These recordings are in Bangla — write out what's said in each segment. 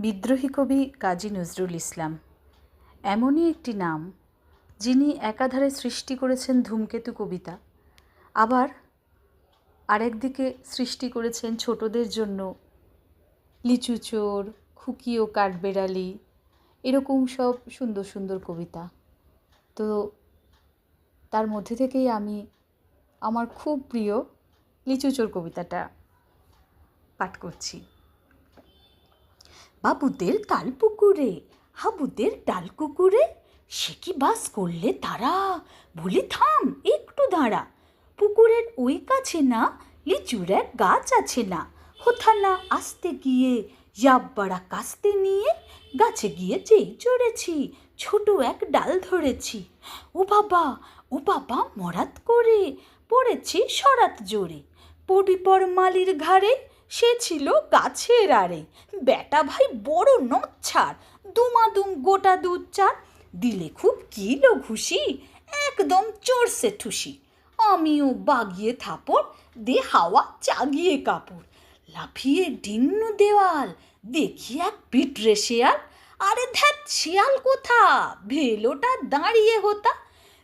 বিদ্রোহী কবি কাজী নজরুল ইসলাম এমনই একটি নাম, যিনি একাধারে সৃষ্টি করেছেন ধূমকেতু কবিতা, আবার আরেকদিকে সৃষ্টি করেছেন ছোটদের জন্য লিচু চোর, খুকি ও কাঠবেড়ালি, এরকম সব সুন্দর সুন্দর কবিতা। তো তার মধ্যে থেকেই আমি আমার খুব প্রিয় লিচু চোর কবিতাটা পাঠ করছি। বাবুদের তাল পুকুরে, হাবুদের ডাল কুকুরে, সে কি বাস করলে তারা, বলি থাম একটু দাঁড়া, পুকুরের ওই কাছে না লিচুর এক গাছ আছে না, হোথা না আসতে গিয়ে ইয়াব্বাড়া কাস্তে নিয়ে গাছে গিয়ে যেই চড়েছি ছোট এক ডাল ধরেছি, ও বাবা মরাত করে পড়েছি সরাত জোরে, পর মালির ঘাড়ে সে ছিল গাছের আড়ে, বেটা ভাই বড় নচ্ছার, দুমাদুম গোটা দুধ চার, দিলে খুব কিলো ঘুষি, একদম চড়ছে ঠুসি, আমিও বাগিয়ে থাপড় দে হাওয়া চাগিয়ে কাপড়, লাফিয়ে ডিন্ন দেওয়াল দেখি এক পিটরে শেয়াল, আরে ধ্যাত শেয়াল কোথা, ভেলোটা দাঁড়িয়ে হোতা,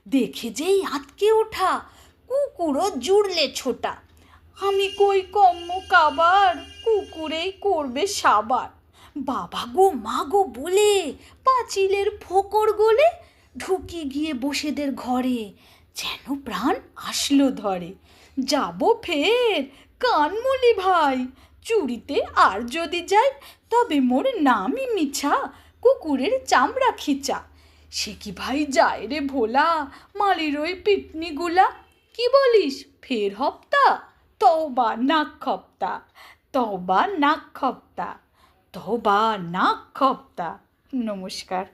দেখে যেই আঁতকে ওঠা কুকুরও জুড়লে ছোটা, আমি কই কম্ম কাবার, কুকুরেই করবে সাবার, বাবা গো মা গো বলে পাঁচিলের ফোকর গলে ঢুকে গিয়ে বসেদের ঘরে, যেন প্রাণ আসলো ধরে, যাব ফের কানমুলি ভাই, চুরিতে আর যদি যাই তবে মোর নামই মিছা, কুকুরের চামড়া খিচা, সে কি ভাই যায় রে ভোলা, মালির ওই পিটনিগুলা, কি বলিস ফের হপ্তা, তওবা নাক খপ্তা, তওবা নাক খপ্তা, তওবা নাক খপ্তা। নমস্কার।